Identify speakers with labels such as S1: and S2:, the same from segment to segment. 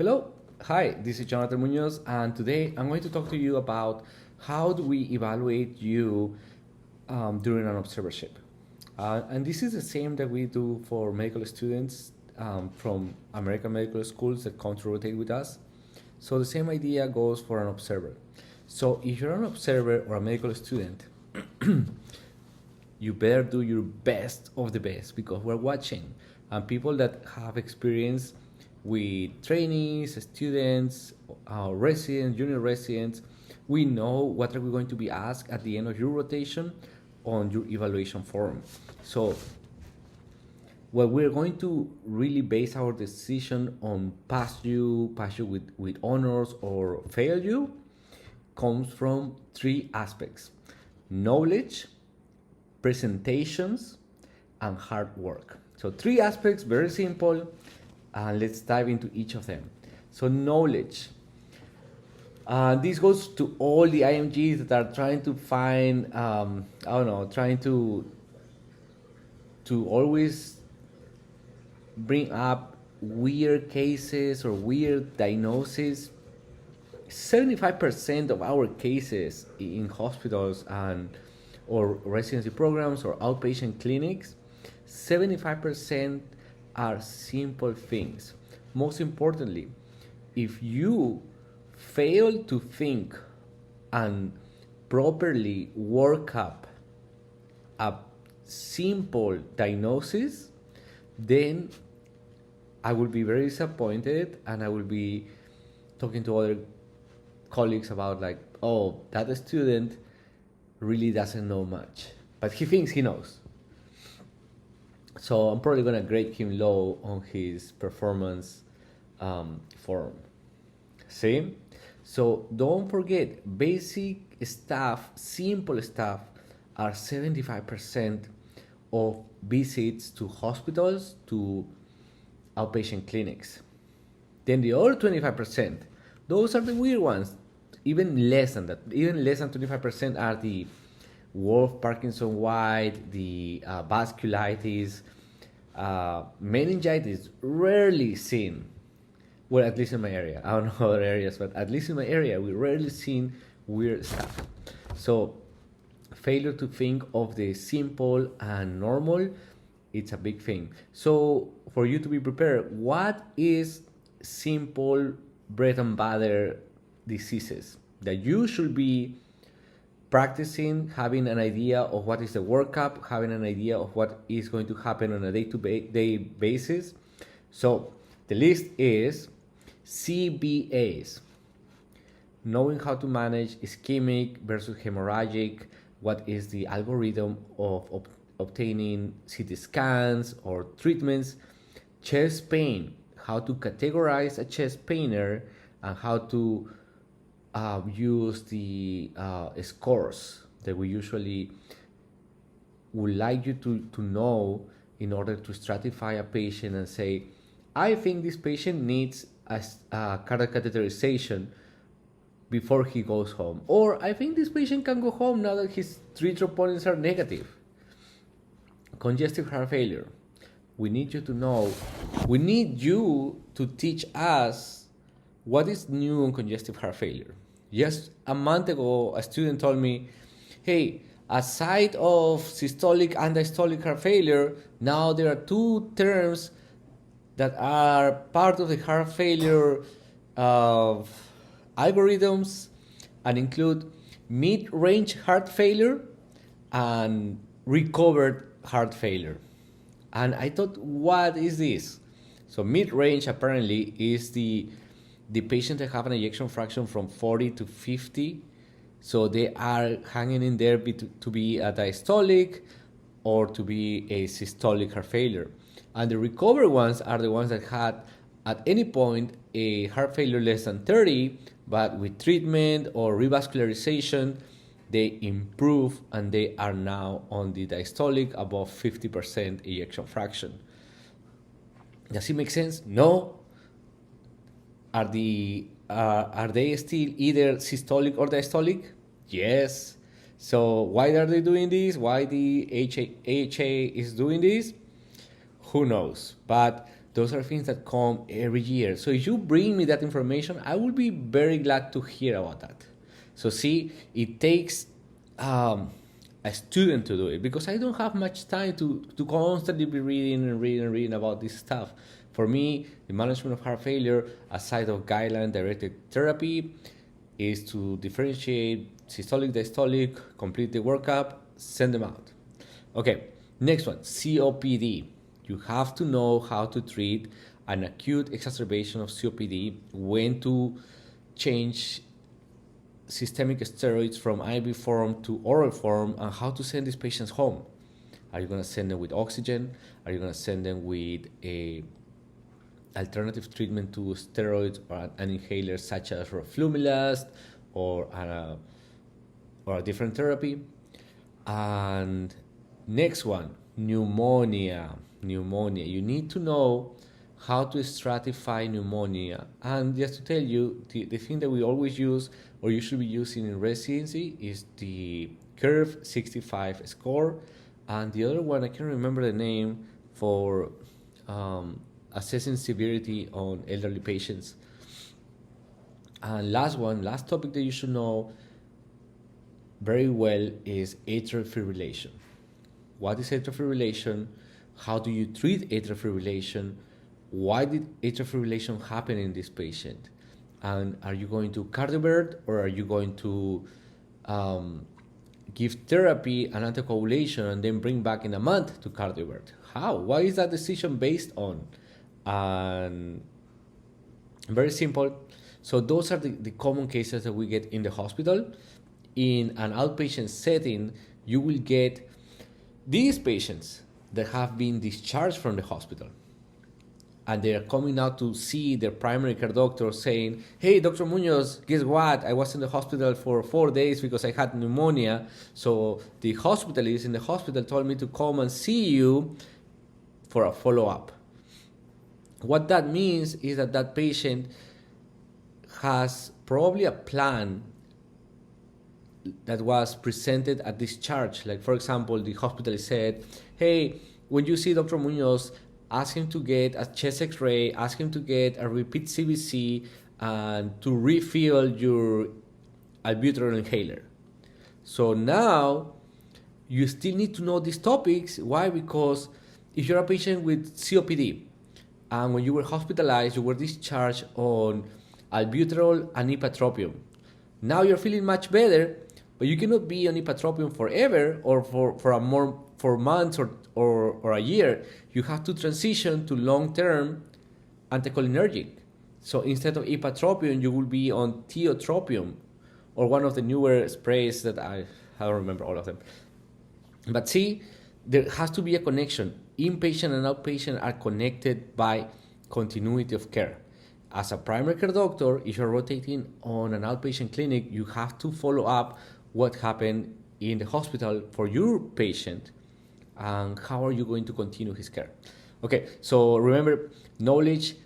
S1: Hello, hi, this is Jonathan Munoz, and today I'm going to talk to you about how do we evaluate you during an observership. And this is the same that we do for medical students from American medical schools that come to rotate with us. So the same idea goes for an observer. So if you're an observer or a medical student, you better do your best of the best because we're watching. And people that have experience with trainees, students, residents, junior residents, we know what are we going to be asked at the end of your rotation on your evaluation form. So what we're going to really base our decision on pass you with honors or fail you comes from three aspects: knowledge, presentations, and hard work. So three aspects, very simple, and let's dive into each of them. So knowledge. This goes to all the IMGs that are trying to find, trying to always bring up weird cases or weird diagnoses. 75% of our cases in hospitals and or residency programs or outpatient clinics, 75% are simple things. Most importantly, if you fail to think and properly work up a simple diagnosis, then I will be very disappointed and I will be talking to other colleagues about like, oh, that student really doesn't know much, but he thinks he knows. So I'm probably gonna grade him low on his performance form. See? So don't forget, basic stuff, simple stuff are 75% of visits to hospitals, to outpatient clinics. Then the other 25%, those are the weird ones. Even less than that, even less than 25% are the Wolff Parkinson White, the vasculitis, meningitis, rarely seen. Well, at least in my area. I don't know other areas, but at least in my area, we rarely seen weird stuff. So failure to think of the simple and normal, it's a big thing. So for you to be prepared, what is simple bread and butter diseases that you should be practicing, having an idea of what is the workup, having an idea of what is going to happen on a day-to-day basis? So the list is CBAs, knowing how to manage ischemic versus hemorrhagic, what is the algorithm of obtaining CT scans or treatments, chest pain, how to categorize a chest painer, and how to use the scores that we usually would like you to know in order to stratify a patient and say, I think this patient needs a cardiac catheterization before he goes home. Or I think this patient can go home now that his 3 troponins are negative. Congestive heart failure. We need you to know, we need you to teach us what is new on congestive heart failure. Just a month ago, a student told me, hey, aside of systolic and diastolic heart failure, now there are two terms that are part of the heart failure algorithms and include mid-range heart failure and recovered heart failure. And I thought, what is this? So mid-range apparently is the patients that have an ejection fraction from 40 to 50. So they are hanging in there to be a diastolic or to be a systolic heart failure. And the recovered ones are the ones that had at any point a heart failure less than 30, but with treatment or revascularization, they improve and they are now on the diastolic above 50% ejection fraction. Does it make sense? No. Are they still either systolic or diastolic? Yes. So why are they doing this? Why the HA is doing this? Who knows? But Those are things that come every year. So if you bring me that information, I will be very glad to hear about that. So see, it takes a student to do it, because I don't have much time to constantly be reading and reading and reading about this stuff. For me, the management of heart failure, aside of guideline-directed therapy, is to differentiate systolic, diastolic, complete the workup, send them out. Okay, next one, COPD. You have to know how to treat an acute exacerbation of COPD, when to change systemic steroids from IV form to oral form, and how to send these patients home. Are you going to send them with oxygen? Are you going to send them with a alternative treatment to steroids or an inhaler such as roflumilast or a different therapy? And next one, pneumonia. You need to know how to stratify pneumonia. And just to tell you, the thing that we always use, or you should be using in residency, is the Curve 65 score. And the other one, I can't remember the name, for assessing severity on elderly patients. And last topic that you should know very well is atrial fibrillation. What is atrial fibrillation? How do you treat atrial fibrillation? Why did atrial fibrillation happen in this patient? And are you going to cardiovert, or are you going to give therapy and anticoagulation and then bring back in a month to cardiovert? How? Why is that decision based on? And very simple. So those are the common cases that we get in the hospital. In an outpatient setting, you will get these patients that have been discharged from the hospital, and they're coming out to see their primary care doctor saying, hey, Dr. Munoz, guess what? I was in the hospital for 4 days because I had pneumonia. So the hospitalist in the hospital told me to come and see you for a follow-up. What that means is that that patient has probably a plan that was presented at discharge. Like, for example, the hospital said, hey, when you see Dr. Munoz, ask him to get a chest x-ray, ask him to get a repeat CBC, and to refill your albuterol inhaler. So now you still need to know these topics. Why? Because if you're a patient with COPD, and when you were hospitalized, you were discharged on albuterol and ipratropium. Now you're feeling much better, but you cannot be on ipratropium forever, or for months or a year. You have to transition to long-term anticholinergic. So instead of ipratropium, you will be on tiotropium, or one of the newer sprays that I don't remember all of them. But see, there has to be a connection. Inpatient and outpatient are connected by continuity of care. As a primary care doctor, if you're rotating on an outpatient clinic, you have to follow up what happened in the hospital for your patient, and how are you going to continue his care. Okay, so remember, knowledge,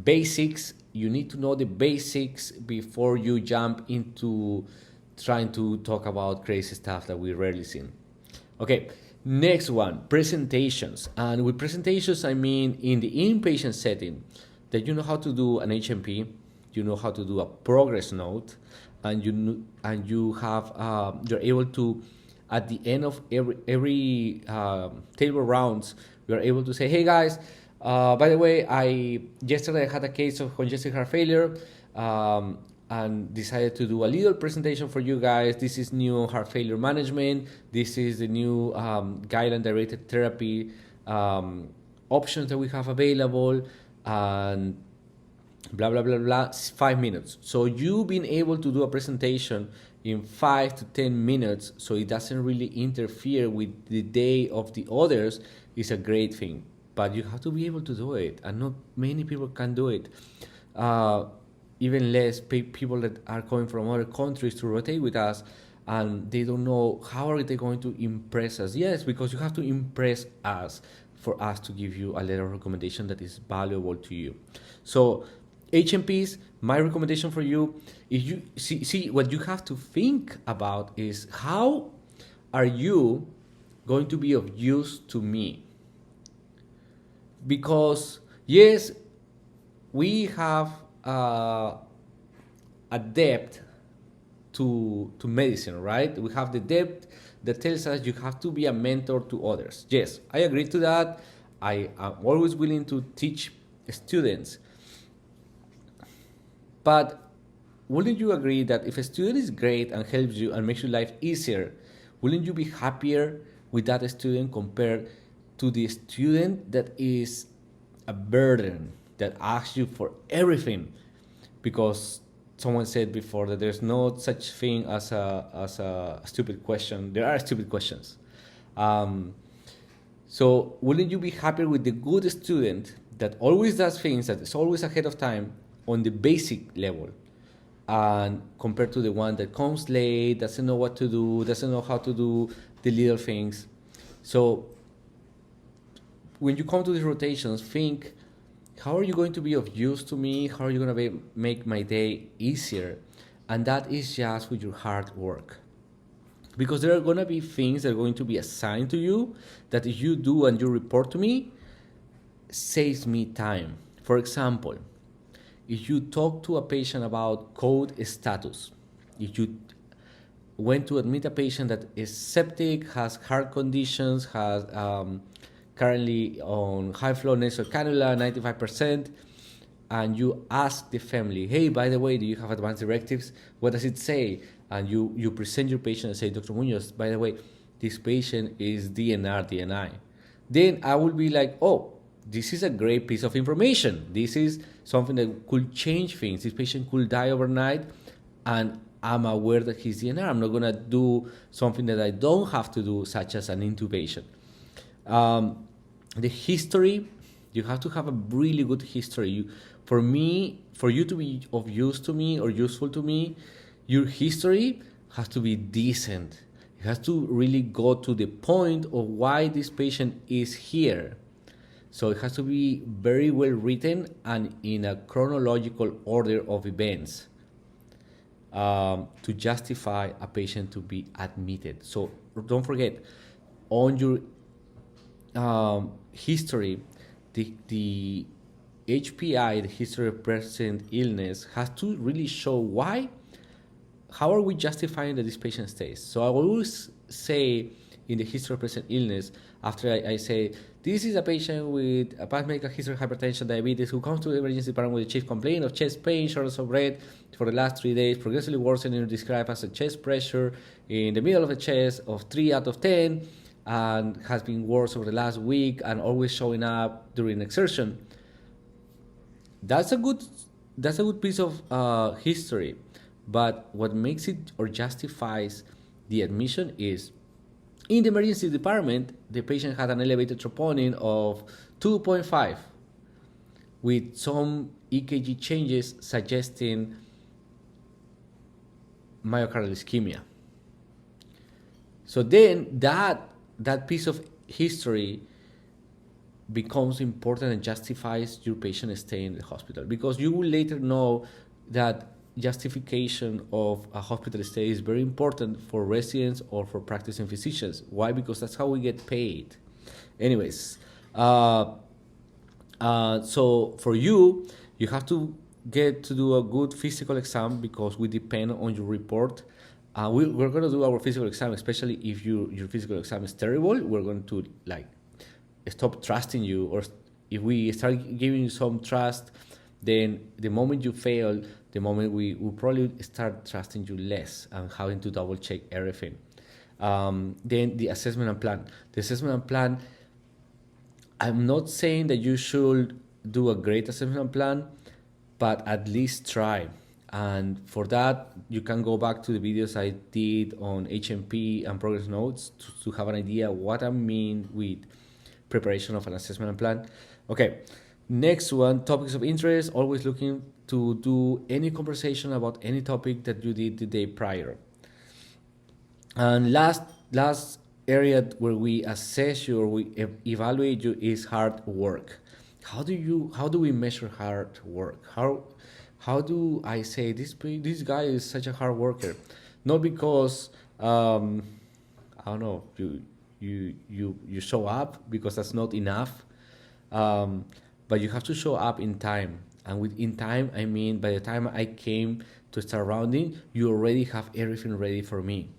S1: basics. You need to know the basics before you jump into trying to talk about crazy stuff that we rarely see. Okay, next one, presentations. And with presentations, I mean in the inpatient setting, that you know how to do an HMP, you know how to do a progress note, and you're able to, at the end of every table rounds, we are able to say, hey guys, by the way, yesterday I had a case of congestive heart failure, and decided to do a little presentation for you guys. This is new heart failure management. This is the new guideline-directed therapy options that we have available, and blah, blah, blah, blah, 5 minutes. So you being able to do a presentation in 5 to 10 minutes, so it doesn't really interfere with the day of the others, is a great thing. But you have to be able to do it, and not many people can do it. Even less people that are coming from other countries to rotate with us, and they don't know how are they going to impress us. Yes, because you have to impress us for us to give you a letter of recommendation that is valuable to you. So HMPs, my recommendation for you, if you see what you have to think about is, how are you going to be of use to me? Because Yes, we have a depth to medicine, right? We have the depth that tells us you have to be a mentor to others. Yes, I agree to that. I am always willing to teach students. But wouldn't you agree that if a student is great and helps you and makes your life easier, wouldn't you be happier with that student compared to the student that is a burden, that asks you for everything? Because someone said before that there's no such thing as a stupid question. There are stupid questions. Um, so wouldn't you be happier with the good student that always does things, that is always ahead of time on the basic level, and compared to the one that comes late, doesn't know what to do, doesn't know how to do the little things? So when you come to these rotations, think, how are you going to be of use to me? How are you going to make my day easier? And that is just with your hard work. Because there are going to be things that are going to be assigned to you that if you do and you report to me, saves me time. For example, if you talk to a patient about code status, if you went to admit a patient that is septic, has heart conditions, has currently on high flow nasal cannula, 95%, and you ask the family, hey, by the way, do you have advanced directives? What does it say? And you present your patient and say, Dr. Munoz, by the way, this patient is DNR, DNI. Then I will be like, oh, this is a great piece of information. This is something that could change things. This patient could die overnight, and I'm aware that he's DNR. I'm not going to do something that I don't have to do, such as an intubation. The history, you have to have a really good history. For you to be of use to me or useful to me, your history has to be decent. It has to really go to the point of why this patient is here. So it has to be very well written and in a chronological order of events to justify a patient to be admitted. So don't forget, on your history, the HPI, the history of present illness, has to really show why. How are we justifying that this patient stays? So I always say in the history of present illness, after I say, this is a patient with a past medical history of hypertension, diabetes, who comes to the emergency department with a chief complaint of chest pain, shortness of breath for the last 3 days, progressively worsening, described as a chest pressure in the middle of the chest of 3 out of 10, and has been worse over the last week and always showing up during exertion. That's a good piece of history. But what makes it or justifies the admission is, in the emergency department, the patient had an elevated troponin of 2.5 with some EKG changes suggesting myocardial ischemia. So then that piece of history becomes important and justifies your patient stay in the hospital, because you will later know that justification of a hospital stay is very important for residents or for practicing physicians. Why? Because that's how we get paid. Anyways, so for you have to get to do a good physical exam, because we depend on your report. We're going to do our physical exam, especially if your physical exam is terrible. We're going to stop trusting you, or if we start giving you some trust, then the moment you fail, the moment we will probably start trusting you less and having to double check everything. Then the assessment and plan. The assessment and plan, I'm not saying that you should do a great assessment plan, but at least try. And for that, you can go back to the videos I did on HMP and progress notes to have an idea what I mean with preparation of an assessment plan. Okay, next one, topics of interest. Always looking to do any conversation about any topic that you did the day prior. And last area where we assess you or we evaluate you is hard work. How do we measure hard work? How do I say this guy is such a hard worker? Not because I don't know, you show up, because that's not enough. but you have to show up in time. And with in time, I mean by the time I came to start rounding, you already have everything ready for me.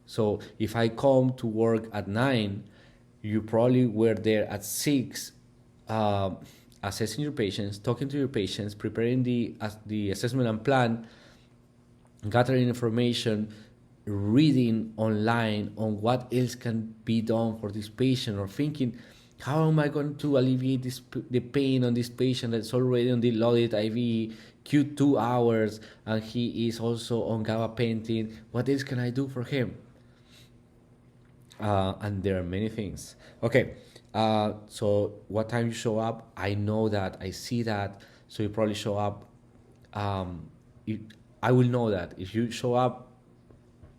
S1: So if I come to work at 9, you probably were there at 6, assessing your patients, talking to your patients, preparing the assessment and plan, gathering information, reading online on what else can be done for this patient, or thinking, how am I going to alleviate the pain on this patient that's already on the loaded IV Q2 hours, and he is also on gabapentin? What else can I do for him? And there are many things. Okay, so what time you show up, I know that, I see that, so you probably show up. I will know that if you show up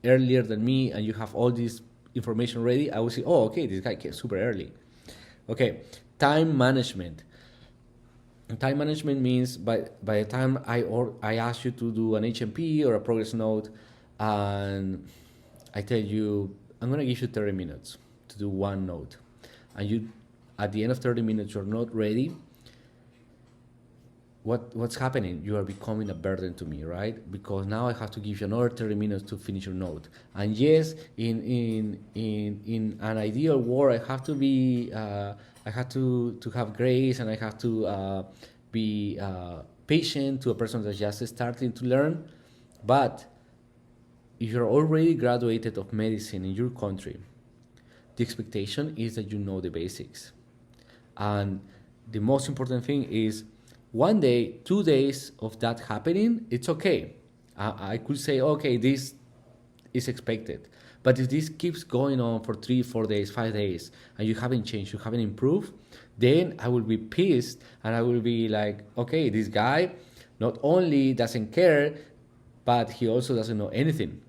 S1: earlier than me and you have all this information ready, I will say, oh, okay, this guy came super early. Okay, time management. Time management means by the time I ask you to do an HMP or a progress note, and I tell you, I'm going to give you 30 minutes to do one note, and you, at the end of 30 minutes, you're not ready, what's happening? You are becoming a burden to me, right? Because now I have to give you another 30 minutes to finish your note. And yes, in an ideal world, I have to be, I have to have grace, and I have to be patient to a person that's just starting to learn. But if you're already graduated of medicine in your country, the expectation is that you know the basics. And the most important thing is, 1 day, 2 days of that happening, it's okay. I could say, okay, this is expected. But if this keeps going on for 3, 4 days, 5 days, and you haven't changed, you haven't improved, then I will be pissed, and I will be like, okay, this guy not only doesn't care, but he also doesn't know anything.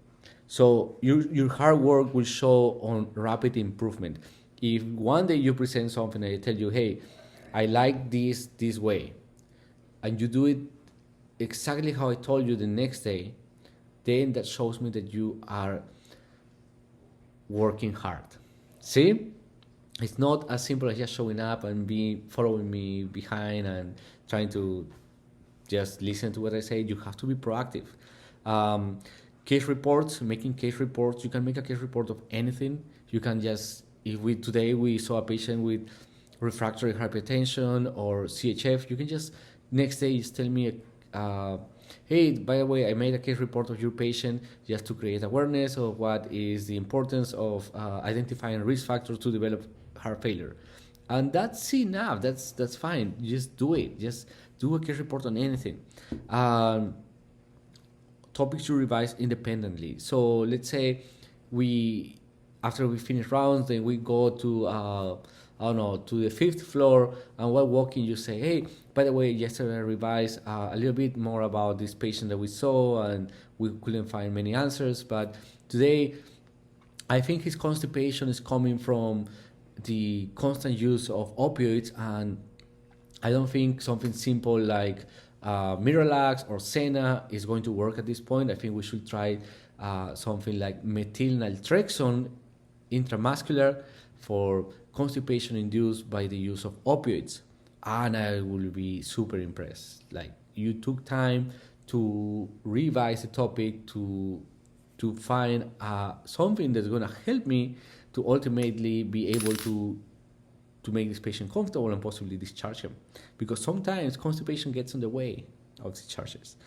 S1: So your hard work will show on rapid improvement. If 1 day you present something and I tell you, hey, I like this way, and you do it exactly how I told you the next day, then that shows me that you are working hard. See? It's not as simple as just showing up and following me behind and trying to just listen to what I say. You have to be proactive. Case reports, making case reports. You can make a case report of anything. You can just, today we saw a patient with refractory hypertension or CHF, you can just next day just tell me, hey, by the way, I made a case report of your patient, just to create awareness of what is the importance of identifying risk factors to develop heart failure. And that's enough. That's fine. Just do it. Just do a case report on anything. Topics to revise independently. So let's say after we finish rounds, then we go to to the 5th floor, and while walking, you say, hey, by the way, yesterday I revised a little bit more about this patient that we saw, and we couldn't find many answers, but today I think his constipation is coming from the constant use of opioids, and I don't think something simple like Miralax or Senna is going to work at this point. I think we should try something like methylnaltrexone intramuscular for constipation induced by the use of opioids. And I will be super impressed. Like, you took time to revise the topic, to find something that's going to help me to ultimately be able to make this patient comfortable and possibly discharge him. Because sometimes constipation gets in the way of discharges.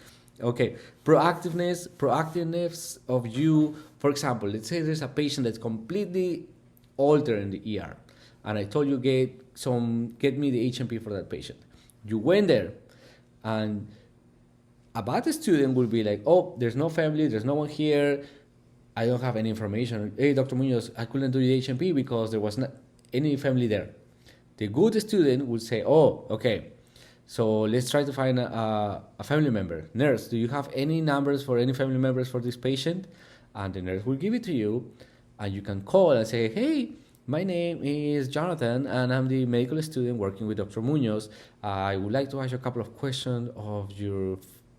S1: Okay, proactiveness of you. For example, let's say there's a patient that's completely altered in the ER, and I told you, get me the HMP for that patient. You went there, and a bad student will be like, oh, there's no family, there's no one here, I don't have any information. Hey, Dr. Munoz, I couldn't do the HMP because there was not any family there. The good student would say, oh, okay, so let's try to find a family member. Nurse, do you have any numbers for any family members for this patient? And the nurse will give it to you, and you can call and say, hey, my name is Jonathan, and I'm the medical student working with Dr. Munoz. I would like to ask you a couple of questions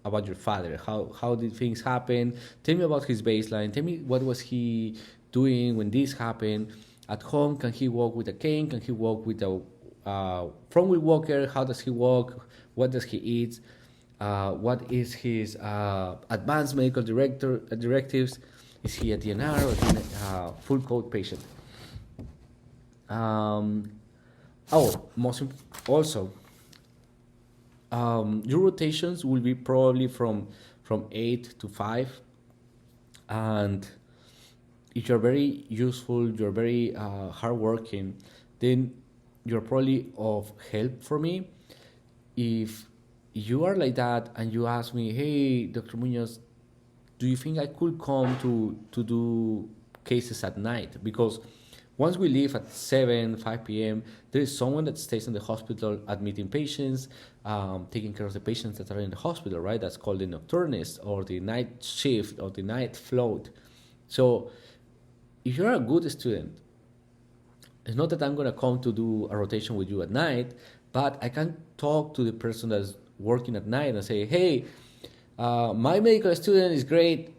S1: about your father. How did things happen? Tell me about his baseline. Tell me, what was he doing when this happened? At home, can he walk with a cane? Can he walk with a from Will Walker, how does he walk, what does he eat, what is his advanced medical directives, is he a DNR or is he a full code patient? Also, your rotations will be probably from 8 to 5, and if you're very useful, you're very hardworking, then you're probably of help for me. If you are like that and you ask me, hey, Dr. Munoz, do you think I could come to do cases at night? Because once we leave at 7, 5 p.m., there is someone that stays in the hospital admitting patients, taking care of the patients that are in the hospital, right? That's called the nocturnist or the night shift or the night float. So if you're a good student, it's not that I'm going to come to do a rotation with you at night, but I can talk to the person that's working at night and say, hey, my medical student is great.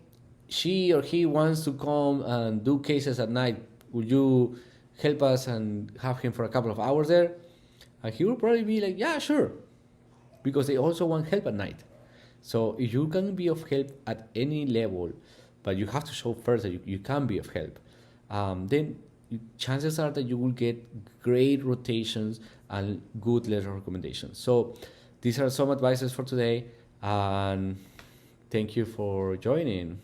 S1: She or he wants to come and do cases at night. Would you help us and have him for a couple of hours there? And he will probably be like, yeah, sure. Because they also want help at night. So if you can be of help at any level, but you have to show first that you can be of help, then chances are that you will get great rotations and good letter recommendations. So these are some advices for today, and thank you for joining.